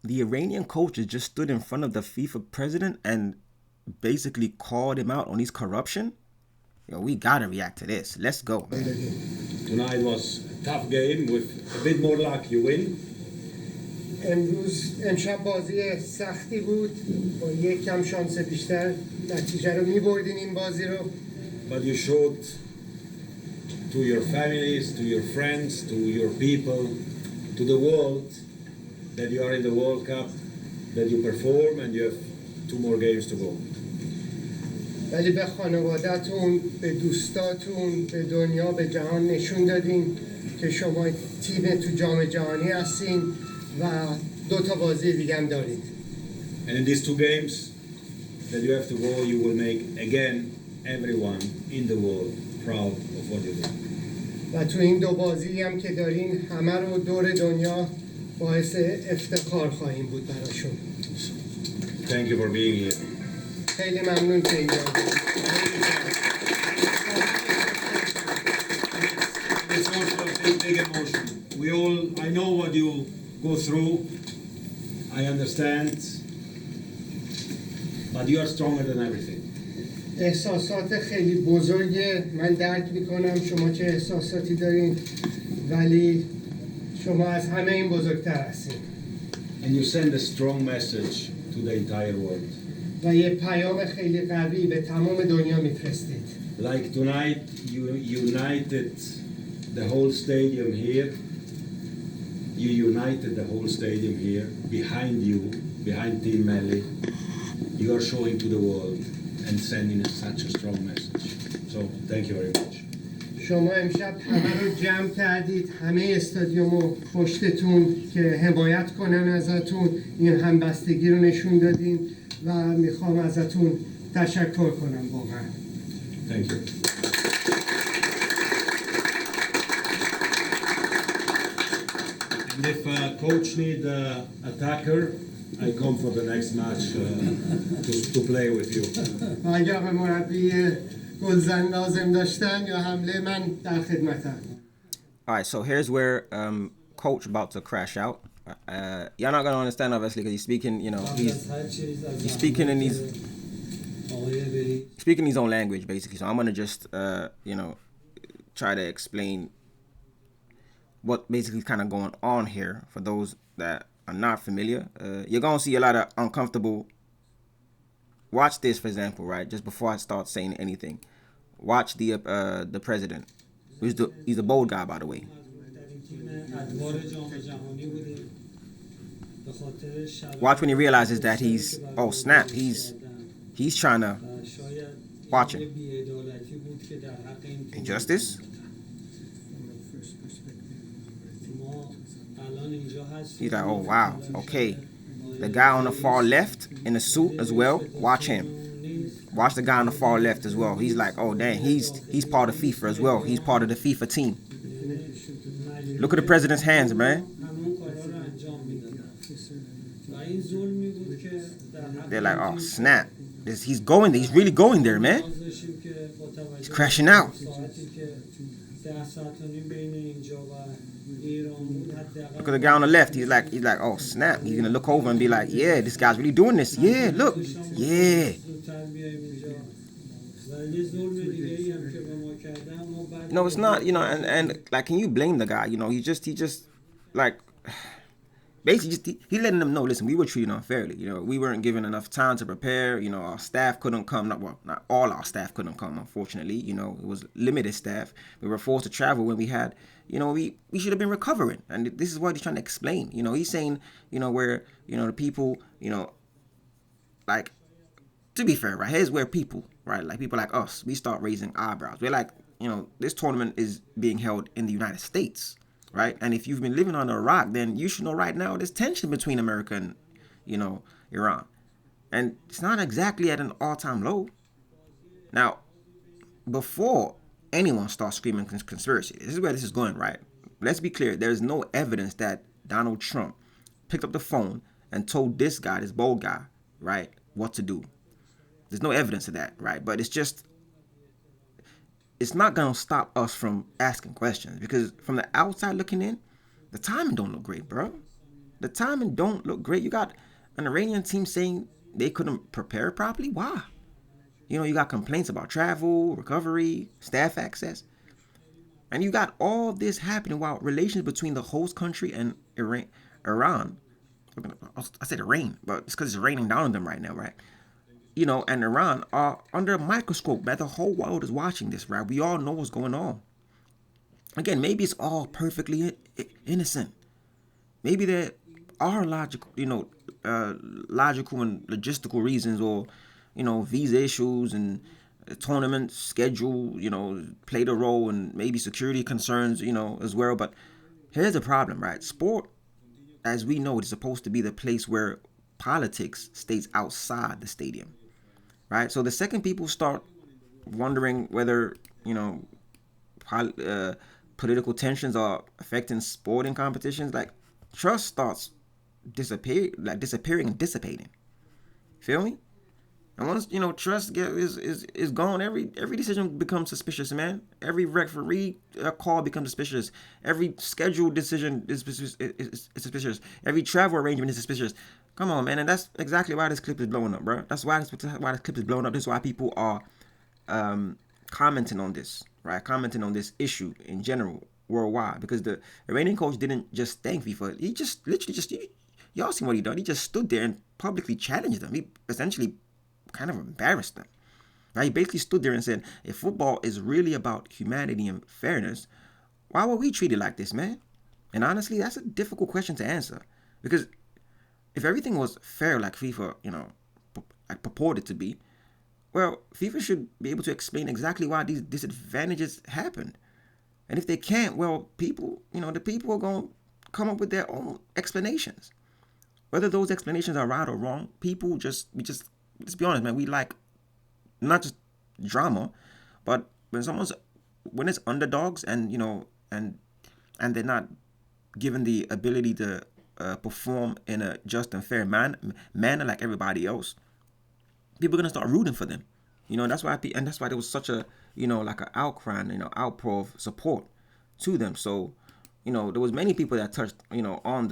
the Iranian coaches just stood in front of the FIFA president and basically called him out on his corruption. Yo, we gotta react to this. Let's go, man. Tonight was a tough game. With a bit more luck, you win. امشب بازی سختی بود با یک کم شانس بیشتر نتیجه رو می‌بردین این بازی رو. But you showed to your families, to your friends, to your people, to the world that you are in the World Cup, that you perform and you have 2 more games to go. ولی به خانواده‌تون، به دوستاتون، به دنیا، به جهان نشون دادین که شما تیم تو جام جهانی هستین و 2 تا بازی دیگه هم دارید. And in these 2 games that you have to go, you will make again everyone in the world proud of what you do. و تو این 2 بازی هم که دارین همه رو دور دنیا باعث افتخار خواهیم بود براشون. Thank you for being here. خیلی ممنون که اینجا It's also a big emotion. I know what you go through. I understand. But you are stronger than everything. احساسات خیلی بزرگه. من درک میکنم شما چه احساساتی دارین ولی شما از همه این بزرگتر هستین. And you send a strong message to the entire world. و یه پیام خیلی قوی به تمام دنیا میفرستید. Like tonight, you united the whole stadium here. You united the whole stadium here behind you, behind Team Melli. You are showing to the world and sending such a strong message. So, thank you very much. شما امشب همه رو جمع کردید، همه استادیومو پشتتون که حمایت کنن ازتون، این همبستگی رو نشون دادین و میخوام ازتون تشکر کنم واقعا. Thank you. And if coach need attacker, I come for the next match to play with you. اگر به مربی گلزن لازم داشتن یا حمله من در خدمتم. All right, so here's where coach about to crash out. Y'all not gonna understand obviously because he's speaking, he's speaking his own language basically. So I'm gonna just try to explain what basically kind of going on here for those that are not familiar. You're gonna see a lot of uncomfortable. Watch this, for example, right? Just before I start saying anything, watch the president. He's a bold guy, by the way. Watch when he realizes that oh snap, he's trying to watch him. Injustice. He's like, oh wow, okay. The guy on the far left in the suit as well. Watch him. Watch the guy on the far left as well. He's like, oh dang, he's part of FIFA as well. He's part of the FIFA team. Look at the president's hands, man. They're like, oh snap. He's going there. He's really going there, man. He's crashing out. Look at the guy on the left. He's like, oh snap. He's gonna look over and be like, yeah, this guy's really doing this. Yeah, look, yeah. No, it's not. And like, can you blame the guy? He just like basically just he letting them know. Listen, we were treated unfairly. We weren't given enough time to prepare. Our staff couldn't come. Not all our staff couldn't come. Unfortunately, it was limited staff. We were forced to travel when we had. We should have been recovering, and this is what he's trying to explain. He's saying, where the people, like, to be fair, right? Here's where people, right, like people like us, we start raising eyebrows. We're like, this tournament is being held in the United States. Right? And if you've been living under a rock, then you should know right now there's tension between America and, Iran. And it's not exactly at an all-time low. Now, before anyone starts screaming conspiracy, this is where this is going, right? Let's be clear. There's no evidence that Donald Trump picked up the phone and told this guy, this bold guy, right, what to do. There's no evidence of that, right? But it's not going to stop us from asking questions because from the outside looking in, the timing don't look great, bro. the timing don't look great. You got an Iranian team saying they couldn't prepare properly. Why? You got complaints about travel, recovery, staff access. And you got all this happening while relations between the host country and Iran, I said Iran, but it's because it's raining down on them right now, right? And Iran are under a microscope, man. The whole world is watching this, right? We all know what's going on. Again, maybe it's all perfectly innocent. Maybe there are logical, logical and logistical reasons, or visa issues and tournament schedule, played a role, and maybe security concerns, as well. But here's the problem, right? Sport, as we know, is supposed to be the place where politics stays outside the stadium, right? So the second people start wondering whether, political tensions are affecting sporting competitions, like trust starts disappearing and dissipating. Feel me? And once trust is gone, every decision becomes suspicious, man. Every referee call becomes suspicious. Every scheduled decision is suspicious. Every travel arrangement is suspicious. Come on, man, and that's exactly why this clip is blowing up, bro. That's why this clip is blowing up. This is why people are commenting on this, right? Commenting on this issue in general worldwide, because the Iranian coach didn't just thank FIFA. He just literally y'all seen what he done. He just stood there and publicly challenged them. He essentially kind of embarrassed them. Right? He basically stood there and said, if football is really about humanity and fairness, why were we treated like this, man? And honestly, that's a difficult question to answer, because if everything was fair like FIFA, like purported to be, well, FIFA should be able to explain exactly why these disadvantages happened. And if they can't, well, people, the people are going to come up with their own explanations. Whether those explanations are right or wrong, let's be honest, man, we like not just drama, but when it's underdogs and, and they're not given the ability to perform in a just and fair manner like everybody else, people are going to start rooting for them. That's why there was such a, like an outcry, outpour of support to them. So, there was many people that touched, on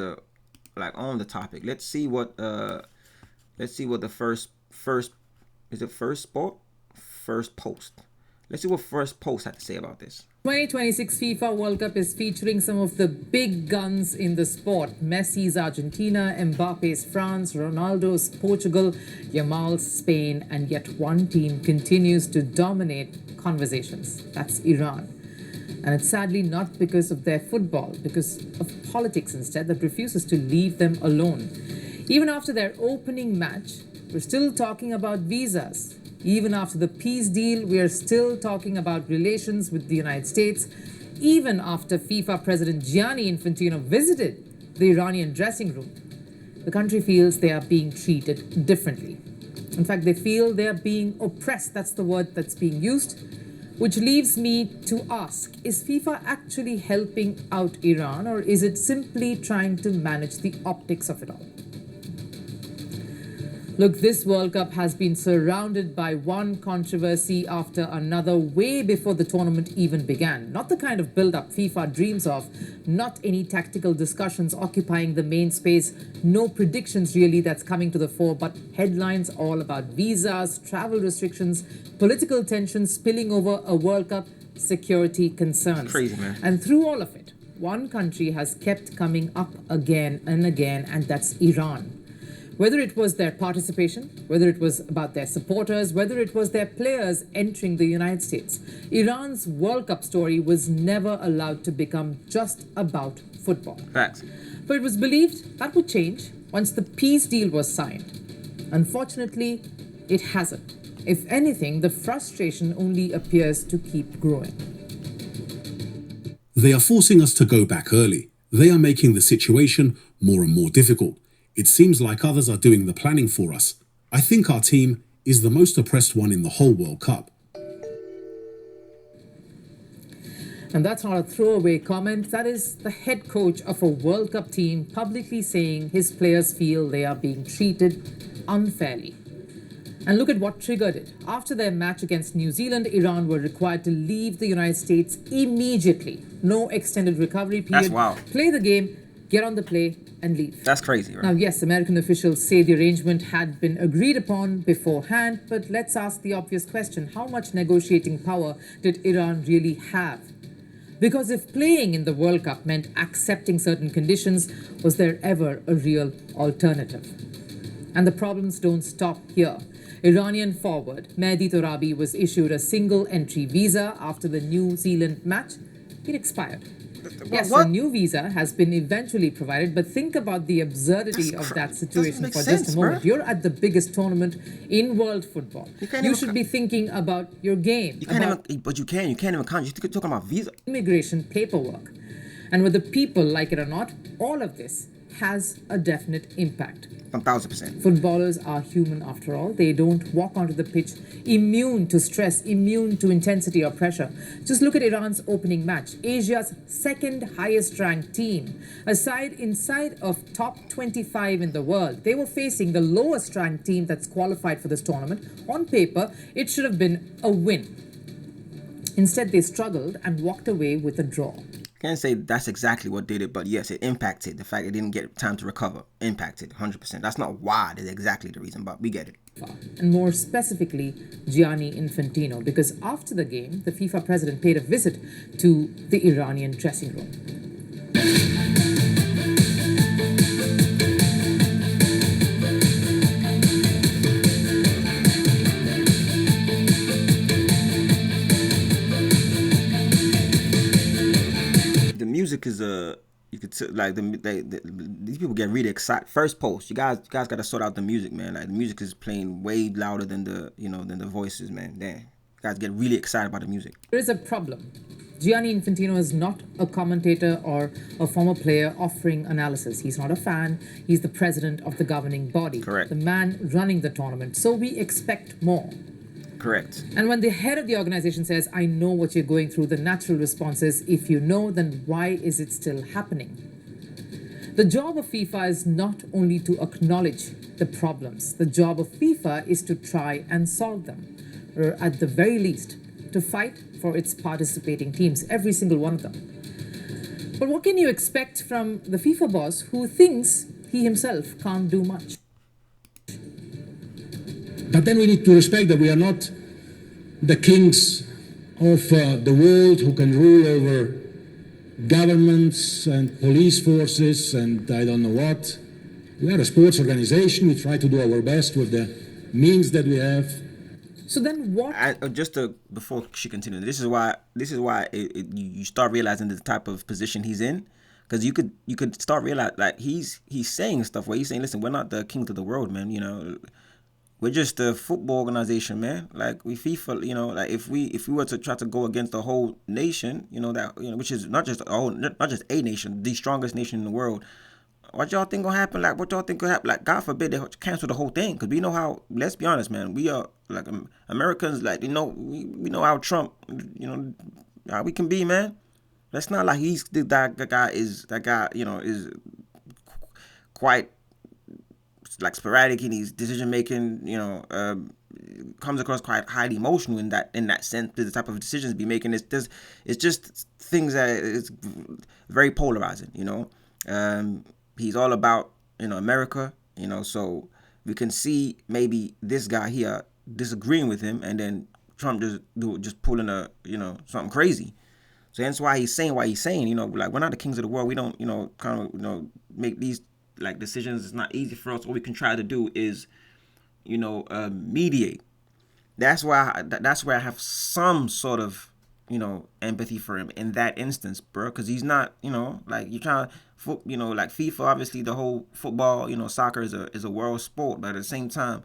the topic. Let's see what the first is it first post. Let's see what first post had to say about this. 2026 FIFA World Cup is featuring some of the big guns in the sport. Messi's Argentina, Mbappe's France, Ronaldo's Portugal, Yamal's Spain, and yet one team continues to dominate conversations. That's Iran. And it's sadly not because of their football, because of politics instead that refuses to leave them alone. Even after their opening match, we're still talking about visas. Even after the peace deal, we are still talking about relations with the United States. Even after FIFA President Gianni Infantino visited the Iranian dressing room, the country feels they are being treated differently. In fact, they feel they are being oppressed. That's the word that's being used, which leaves me to ask, is FIFA actually helping out Iran, or is it simply trying to manage the optics of it all? Look, this World Cup has been surrounded by one controversy after another way before the tournament even began. Not the kind of build-up FIFA dreams of, not any tactical discussions occupying the main space, no predictions really that's coming to the fore, but headlines all about visas, travel restrictions, political tensions spilling over a World Cup, security concerns. Crazy, man. And through all of it, one country has kept coming up again and again, and that's Iran. Whether it was their participation, whether it was about their supporters, whether it was their players entering the United States, Iran's World Cup story was never allowed to become just about football. Facts. But it was believed that would change once the peace deal was signed. Unfortunately, it hasn't. If anything, the frustration only appears to keep growing. They are forcing us to go back early. They are making the situation more and more difficult. It seems like others are doing the planning for us. I think our team is the most oppressed one in the whole World Cup. And that's not a throwaway comment. That is the head coach of a World Cup team publicly saying his players feel they are being treated unfairly. And look at what triggered it. After their match against New Zealand, Iran were required to leave the United States immediately. No extended recovery period. That's wild. Play the game get on the plane, and leave. That's crazy, right? Now, yes, American officials say the arrangement had been agreed upon beforehand, but let's ask the obvious question: how much negotiating power did Iran really have? Because if playing in the World Cup meant accepting certain conditions, was there ever a real alternative? And the problems don't stop here. Iranian forward Mehdi Torabi was issued a single entry visa after the New Zealand match. It expired. Yes, What? a new visa has been eventually provided, but think about the absurdity of that situation make for sense, just a moment. bruh. You're at the biggest tournament in world football. can't You even should co- be thinking about your game, You can't about even, but you can't even count. You're talking about visa. immigration paperwork. And whether people like it or not, all of this has a definite impact. 1,000%. Footballers are human after all. They don't walk onto the pitch immune to stress, immune to intensity or pressure. Just look at Iran's opening match, Asia's second highest ranked team. A side inside of top 25 in the world. They were facing the lowest ranked team that's qualified for this tournament. On paper, it should have been a win. Instead, they struggled and walked away with a draw. Can't say that's exactly what did it, but yes, it impacted. The fact it didn't get time to recover impacted 100%. That's not why that's exactly the reason, but we get it. And more specifically, Gianni Infantino, because after the game, the FIFA president paid a visit to the Iranian dressing room. The music is you could like these people get really excited. First post, you guys got to sort out the music, man. Like the music is playing way louder than the voices, man. Damn, you guys get really excited about the music. There is a problem. Gianni Infantino is not a commentator or a former player offering analysis. He's not a fan. He's the president of the governing body. Correct. The man running the tournament. So we expect more. Correct. And when the head of the organization says, I know what you're going through, the natural response is, if you know, then why is it still happening? The job of FIFA is not only to acknowledge the problems. The job of FIFA is to try and solve them, or at the very least, to fight for its participating teams, every single one of them. But what can you expect from the FIFA boss who thinks he himself can't do much? But then we need to respect that we are not the kings of the world who can rule over governments and police forces and I don't know what. We are a sports organization. We try to do our best with the means that we have. So then what? Before she continues, this is why you start realizing the type of position he's in, because you could start realizing like he's saying stuff where he's saying, listen, we're not the kings of the world, man. You know, we're just a football organization, man. Like we FIFA, you know, like if we were to try to go against the whole nation, you know, which is not just a nation, the strongest nation in the world. What y'all think gonna happen? Like, what y'all think gonna happen? Like, God forbid they cancel the whole thing, because we know how. Let's be honest, man. We are like Americans. Like, you know, we know how Trump, you know, how we can be, man. That's not like he's that guy. You know, is quite like sporadic in his decision making. You know, comes across quite highly emotional in that sense. The type of decisions be making it's just things that it's very polarizing. You know. He's all about, you know, America, you know, so we can see maybe this guy here disagreeing with him, and then Trump just pulling something crazy. So that's why he's saying, you know, like, we're not the kings of the world. We don't, you know, kind of, you know, make these like decisions. It's not easy for us. What we can try to do is, you know, mediate. That's where I have some sort of, you know, empathy for him in that instance, bro, because he's not, you know, like you're trying to, you know, like FIFA, obviously the whole football, you know, soccer is a world sport, but at the same time,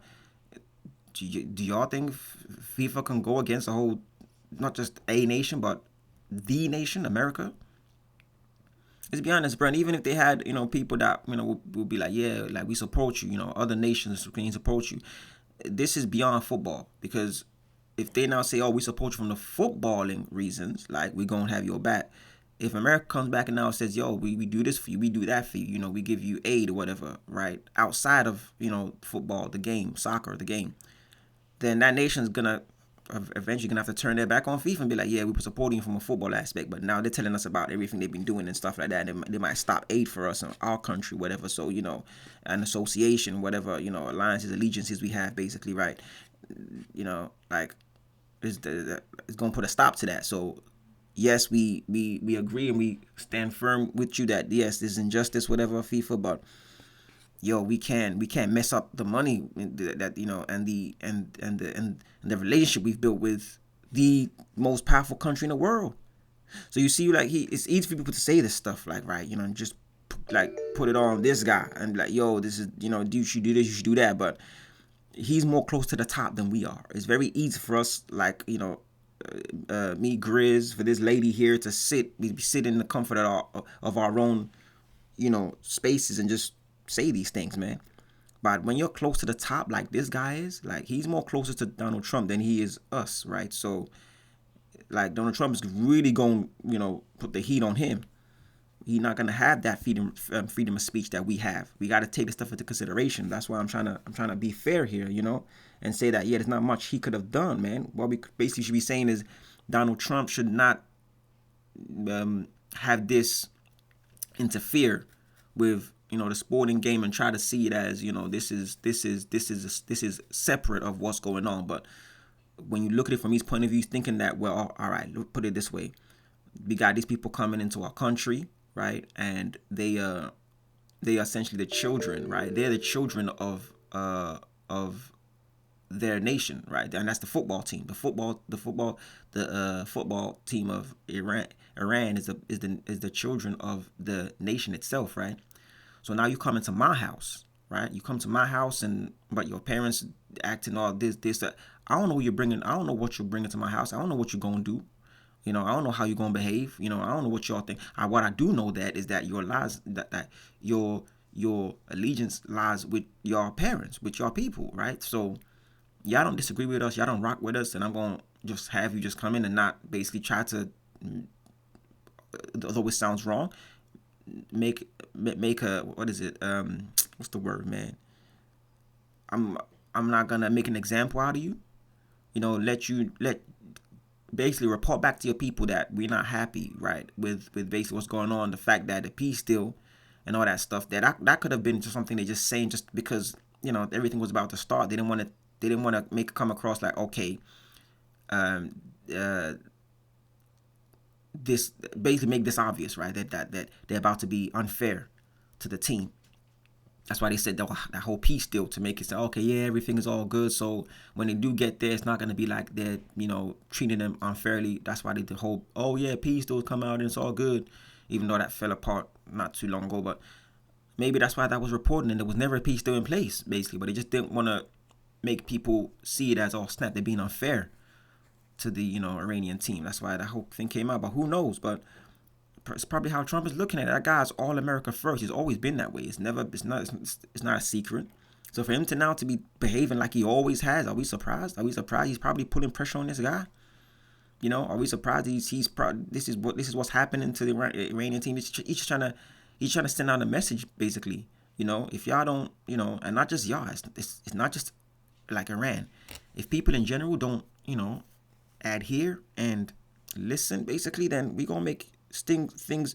do y'all think FIFA can go against a whole, not just a nation, but the nation, America? Let's be honest, bro. And even if they had, you know, people that, you know, would be like, yeah, like we support you, you know, other nations can support you. This is beyond football, because if they now say, oh, we support you from the footballing reasons, like we're going to have your back. If America comes back and now says, yo, we do this for you, we do that for you, you know, we give you aid or whatever, right? Outside of, you know, football, the game, soccer, the game, then that nation's going to eventually gonna have to turn their back on FIFA and be like, yeah, we were supporting you from a football aspect, but now they're telling us about everything they've been doing and stuff like that. They might stop aid for us in our country, whatever. So an association, whatever, alliances, allegiances we have, basically, right? Like it's gonna put a stop to that. So yes, we agree and we stand firm with you that yes, there's injustice, whatever, FIFA, but we can't mess up the money that and the relationship we've built with the most powerful country in the world. So you see, like, it's easy for people to say this stuff, like, right, and just like put it on this guy and like, this is, you should do this, you should do that, but he's more close to the top than we are. It's very easy for us, like, me, Grizz, for this lady here to sit in the comfort of our own, spaces and just say these things, man. But when you're close to the top, like this guy is, like, he's more closer to Donald Trump than he is us, right? So, like, Donald Trump is really going, put the heat on him. He's not gonna have that freedom of speech that we have. We got to take this stuff into consideration. That's why I'm trying to be fair here, and say that there's not much he could have done, man. What we basically should be saying is Donald Trump should not have this interfere with the sporting game and try to see it as this is separate of what's going on. But when you look at it from his point of view, thinking that, well, all right, put it this way: we got these people coming into our country, right? And they are essentially the children, right? They're the children of their nation, right? And that's the football team. The football team of Iran is the children of the nation itself, right? So now you come into my house, right? You come to my house, but your parents acting all this, that. I don't know what you're bringing. I don't know what you're bringing to my house. I don't know what you're gonna do. I don't know how you're gonna behave. I don't know what y'all think. What I do know is that your lies, that your allegiance lies with your parents, with your people, right? So y'all don't disagree with us. Y'all don't rock with us, and I'm gonna just have you just come in and not basically try to, although it sounds wrong, make a, what is it, what's the word, man? I'm not gonna make an example out of you, let basically report back to your people that we're not happy, right, with basically what's going on, the fact that the peace deal and all that stuff, that could have been just something they just saying just because everything was about to start. They didn't want to make it come across like, okay, this basically make this obvious, right? That they're about to be unfair to the team. That's why they said that whole peace deal, to make it say, okay, yeah, everything is all good. So when they do get there, it's not gonna be like they're treating them unfairly. That's why they did the whole, oh yeah, peace deal come out and it's all good, even though that fell apart not too long ago. But maybe that's why that was reported, and there was never a peace deal in place, basically. But they just didn't want to make people see it as, oh snap, they're being unfair to the Iranian team. That's why that whole thing came out. But who knows? But it's probably how Trump is looking at it. That guy's all America first. He's always been that way. It's not a secret. So for him to now to be behaving like he always has, are we surprised? Are we surprised he's probably putting pressure on this guy? Are we surprised this is what's happening to the Iranian team? He's just trying to send out a message, basically. If y'all don't, and not just y'all, it's not just like Iran. If people in general don't, adhere and listen, basically, then we gonna make things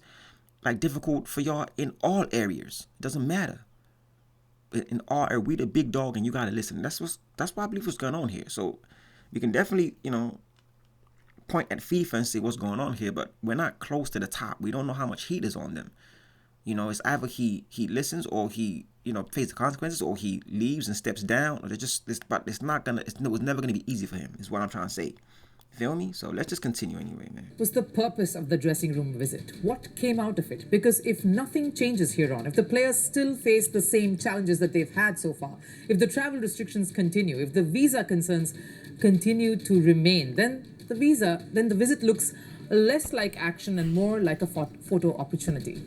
like difficult for y'all in all areas. It doesn't matter. In all areas, we the big dog, and you gotta listen. That's why I believe what's going on here. So we can definitely, point at FIFA and see what's going on here, but we're not close to the top. We don't know how much heat is on them. It's either he listens, or he faces the consequences, or he leaves and steps down, or but it was never gonna be easy for him, is what I'm trying to say. Feel me? So let's just continue anyway, man. Was the purpose of the dressing room visit? What came out of it? Because if nothing changes here on, if the players still face the same challenges that they've had so far, if the travel restrictions continue, if the visa concerns continue to remain, then the visit looks less like action and more like a photo opportunity.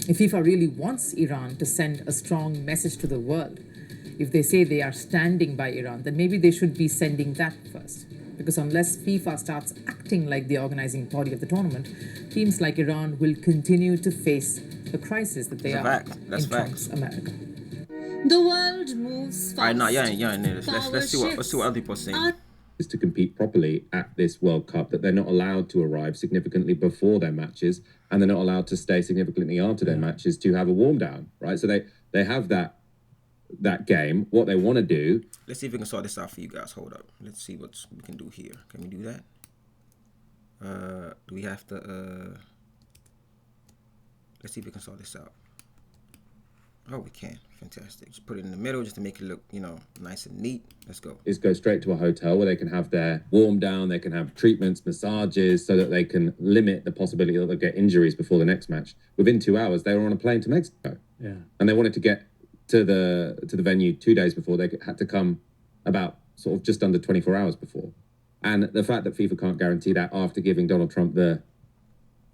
If FIFA really wants Iran to send a strong message to the world, if they say they are standing by Iran, then maybe they should be sending that first. Because unless FIFA starts acting like the organizing body of the tournament, teams like Iran will continue to face the crisis that they are in Trump's America. The world moves fast. All right, no, y'all ain't this. Let's see what other people are saying. to compete properly at this World Cup, that they're not allowed to arrive significantly before their matches, and they're not allowed to stay significantly after their matches to have a warm down, right? So they have that game. What they want to do. Let's see if we can sort this out for you guys. Hold up. Let's see what we can do here. Can we do that? Do we have to? Let's see if we can sort this out. Oh, we can. Fantastic. Just put it in the middle just to make it look, nice and neat. Let's go. Is go straight to a hotel where they can have their warm down, they can have treatments, massages, so that they can limit the possibility that they'll get injuries before the next match. Within 2 hours, they were on a plane to Mexico. Yeah. And they wanted to get to the venue 2 days before. They had to come about sort of just under 24 hours before. And the fact that FIFA can't guarantee that after giving Donald Trump the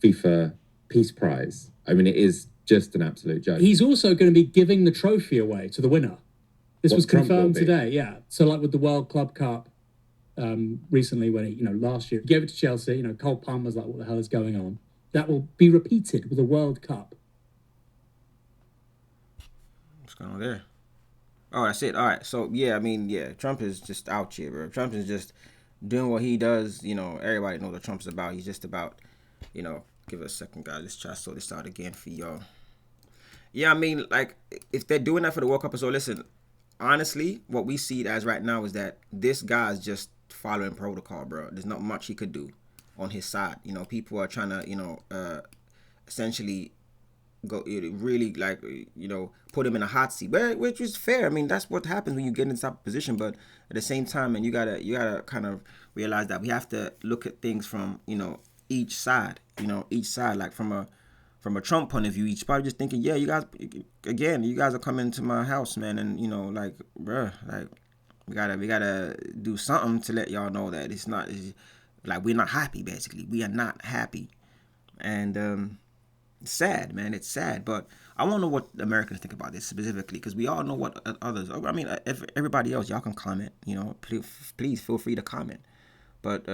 FIFA Peace Prize, I mean, it is just an absolute joke. He's also going to be giving the trophy away to the winner. This was confirmed today, yeah. So like with the World Club Cup recently, when he, last year, he gave it to Chelsea, Cole Palmer's like, what the hell is going on? That will be repeated with the World Cup. What's going on there? Oh, that's it. All right. So, yeah, Trump is just out here, bro. Trump is just doing what he does. Everybody knows what Trump's about. He's just about, give us a second, guys. Let's try to sort this out again for y'all. Yeah, if they're doing that for the World Cup, so listen, honestly, what we see as right now is that this guy's just following protocol, bro. There's not much he could do on his side. People are trying to, essentially go really put him in a hot seat, which is fair. That's what happens when you get in this type of position. But at the same time, and you gotta kind of realize that we have to look at things from each side. Like from a Trump point of view, he's probably just thinking, yeah, you guys are coming to my house, man, and bruh, we gotta do something to let y'all know that it's we're not happy. Basically, we are not happy, and it's sad, man. It's sad, but I want to know what Americans think about this specifically, because we all know what others. Everybody else, y'all can comment. Please feel free to comment. But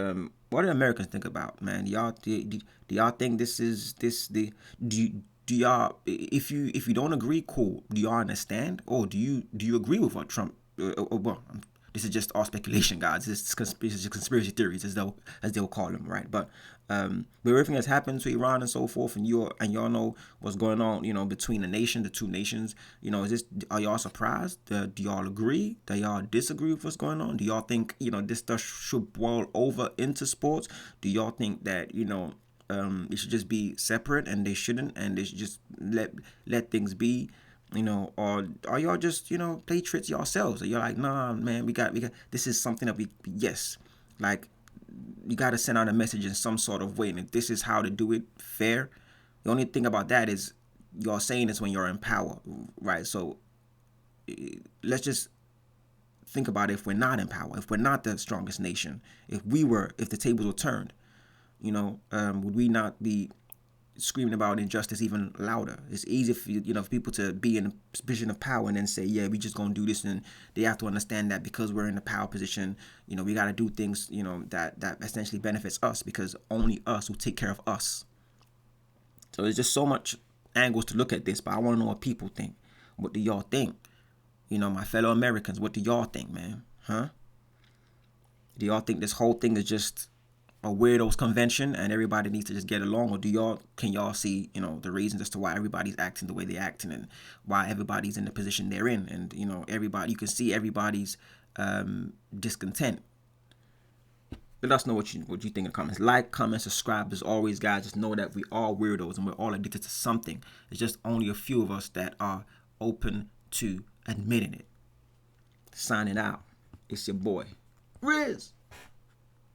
what do Americans think about, man? Do y'all think this is do y'all, if you don't agree, cool. Do y'all understand, or do you agree with what Trump? Well, this is just all speculation, guys. This is conspiracy theories, as they'll call them, right? But with everything that's happened to Iran and so forth, and y'all know what's going on, between the two nations. Are y'all surprised? Do y'all agree? Do y'all disagree with what's going on? Do y'all think this stuff should boil over into sports? Do y'all think that it should just be separate, and they shouldn't, and they should just let things be? Or are y'all just, play tricks yourselves? Or you're like, nah, man, we got, this is something that you got to send out a message in some sort of way. And if this is how to do it fair, the only thing about that is you're saying this when you're in power, right? So let's just think about it. If we're not in power, if we're not the strongest nation, if the tables were turned, would we not be screaming about injustice even louder? It's easy for people to be in a position of power and then say, yeah, we just gonna do this, and they have to understand that because we're in a power position, we gotta do things that essentially benefits us, because only us will take care of us. So there's just so much angles to look at this, but I want to know what people think. What do y'all think? My fellow Americans, what do y'all think, man? Huh? Do y'all think this whole thing is just a weirdos convention and everybody needs to just get along, or can y'all see the reasons as to why everybody's acting the way they're acting, and why everybody's in the position they're in, and you can see everybody's discontent. Let us know what you think in the comments. Like, comment, subscribe. As always, guys, just know that we are weirdos and we're all addicted to something. It's just only a few of us that are open to admitting it. Signing out. It's your boy, Riz.